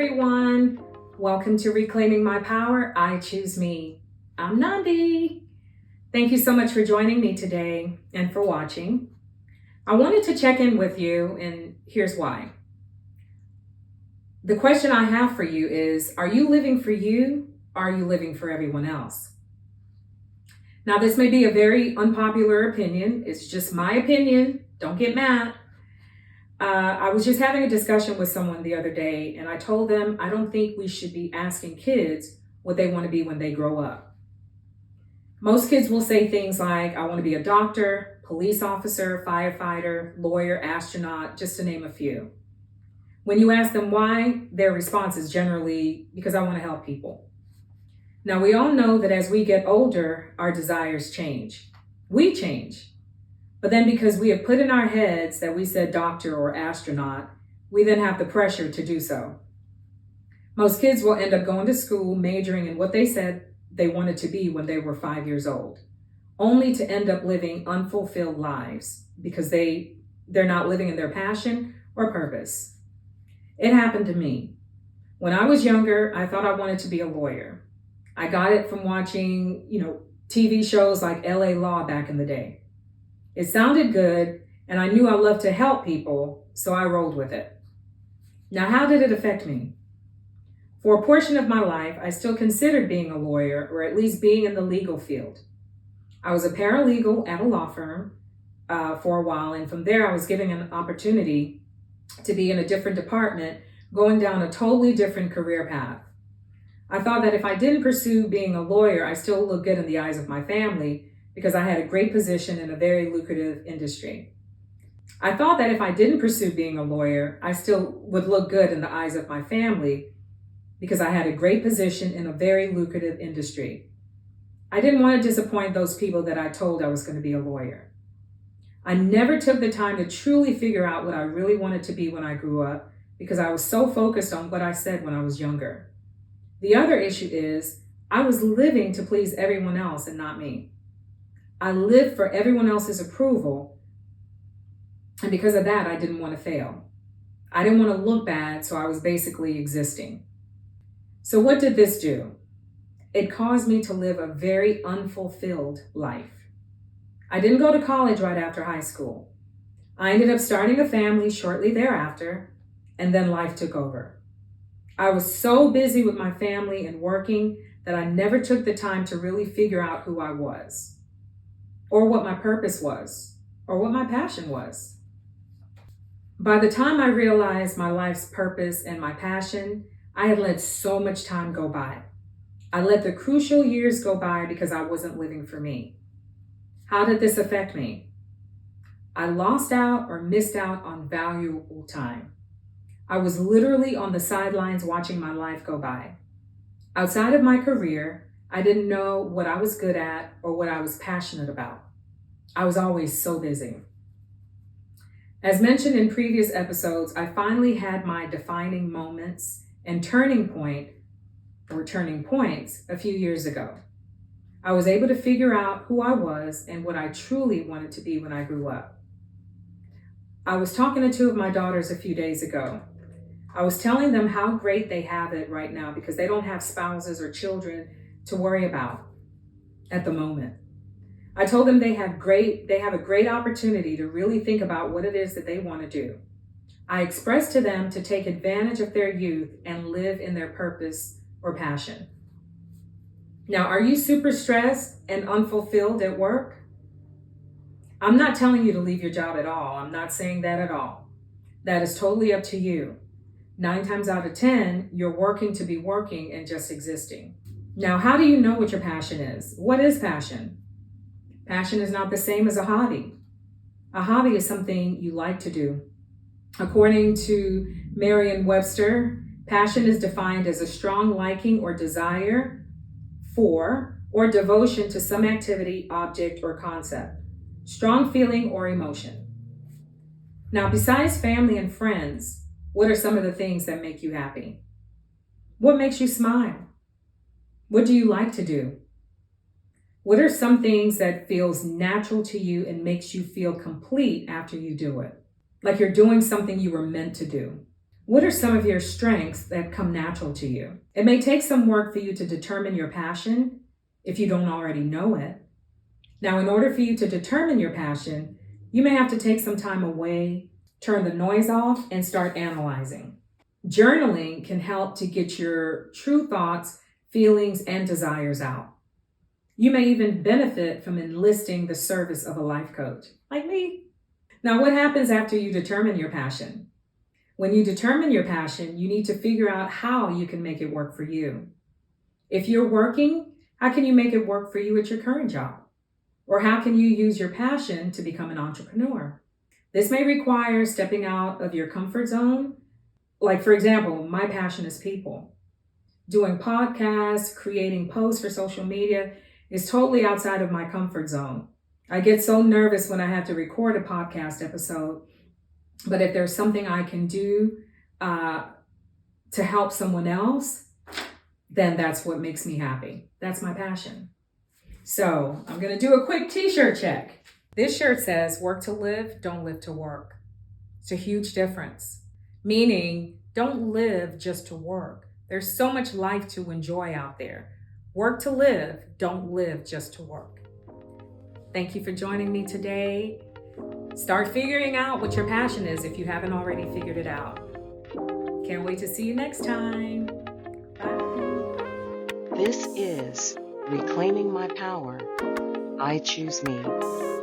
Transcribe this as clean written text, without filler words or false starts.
everyone. Welcome to Reclaiming My Power. I Choose Me. I'm Nandi. Thank you so much for joining me today and for watching. I wanted to check in with you, and here's why. The question I have for you is, are you living for you or are you living for everyone else? Now, this may be a very unpopular opinion. It's just my opinion. Don't get mad. I was just having a discussion with someone the other day, and I told them I don't think we should be asking kids what they want to be when they grow up. Most kids will say things like, I want to be a doctor, police officer, firefighter, lawyer, astronaut, just to name a few. When you ask them why, their response is generally, because I want to help people. Now, we all know that as we get older, our desires change. We change. But then because we have put in our heads that we said doctor or astronaut, we then have the pressure to do so. Most kids will end up going to school, majoring in what they said they wanted to be when they were 5 years old, only to end up living unfulfilled lives because they're not living in their passion or purpose. It happened to me. When I was younger, I thought I wanted to be a lawyer. I got it from watching, TV shows like LA Law back in the day. It sounded good, and I knew I loved to help people, so I rolled with it. Now, how did it affect me? For a portion of my life, I still considered being a lawyer, or at least being in the legal field. I was a paralegal at a law firm for a while, and from there I was given an opportunity to be in a different department, going down a totally different career path. I thought that if I didn't pursue being a lawyer, I still looked good in the eyes of my family, because I had a great position in a very lucrative industry. I thought that if I didn't pursue being a lawyer, I still would look good in the eyes of my family because I had a great position in a very lucrative industry. I didn't want to disappoint those people that I told I was going to be a lawyer. I never took the time to truly figure out what I really wanted to be when I grew up because I was so focused on what I said when I was younger. The other issue is I was living to please everyone else and not me. I lived for everyone else's approval, and because of that, I didn't want to fail. I didn't want to look bad, so I was basically existing. So what did this do? It caused me to live a very unfulfilled life. I didn't go to college right after high school. I ended up starting a family shortly thereafter, and then life took over. I was so busy with my family and working that I never took the time to really figure out who I was, or what my purpose was, or what my passion was. By the time I realized my life's purpose and my passion, I had let so much time go by. I let the crucial years go by because I wasn't living for me. How did this affect me? I lost out or missed out on valuable time. I was literally on the sidelines watching my life go by. Outside of my career, I didn't know what I was good at or what I was passionate about. I was always so busy. As mentioned in previous episodes, I finally had my defining moments and turning points a few years ago. I was able to figure out who I was and what I truly wanted to be when I grew up. I was talking to two of my daughters a few days ago. I was telling them how great they have it right now because they don't have spouses or children to worry about at the moment. I told them they have a great opportunity to really think about what it is that they want to do. I expressed to them to take advantage of their youth and live in their purpose or passion. Now, are you super stressed and unfulfilled at work? I'm not telling you to leave your job at all. I'm not saying that at all. That is totally up to you. 9 times out of 10, you're working to be working and just existing. Now, how do you know what your passion is? What is passion? Passion is not the same as a hobby. A hobby is something you like to do. According to Merriam-Webster, passion is defined as a strong liking or desire for or devotion to some activity, object, or concept, strong feeling or emotion. Now, besides family and friends, what are some of the things that make you happy? What makes you smile? What do you like to do? What are some things that feels natural to you and makes you feel complete after you do it? Like you're doing something you were meant to do. What are some of your strengths that come natural to you? It may take some work for you to determine your passion if you don't already know it. Now, in order for you to determine your passion, you may have to take some time away, turn the noise off, and start analyzing. Journaling can help to get your true thoughts, feelings, and desires out. You may even benefit from enlisting the service of a life coach, like me. Now, what happens after you determine your passion? When you determine your passion, you need to figure out how you can make it work for you. If you're working, how can you make it work for you at your current job? Or how can you use your passion to become an entrepreneur? This may require stepping out of your comfort zone. Like, for example, my passion is people. Doing podcasts, creating posts for social media is totally outside of my comfort zone. I get so nervous when I have to record a podcast episode, but if there's something I can do to help someone else, then that's what makes me happy. That's my passion. So I'm going to do a quick t-shirt check. This shirt says, work to live, don't live to work. It's a huge difference. Meaning, don't live just to work. There's so much life to enjoy out there. Work to live, don't live just to work. Thank you for joining me today. Start figuring out what your passion is if you haven't already figured it out. Can't wait to see you next time. Bye. This is Reclaiming My Power. I Choose Me.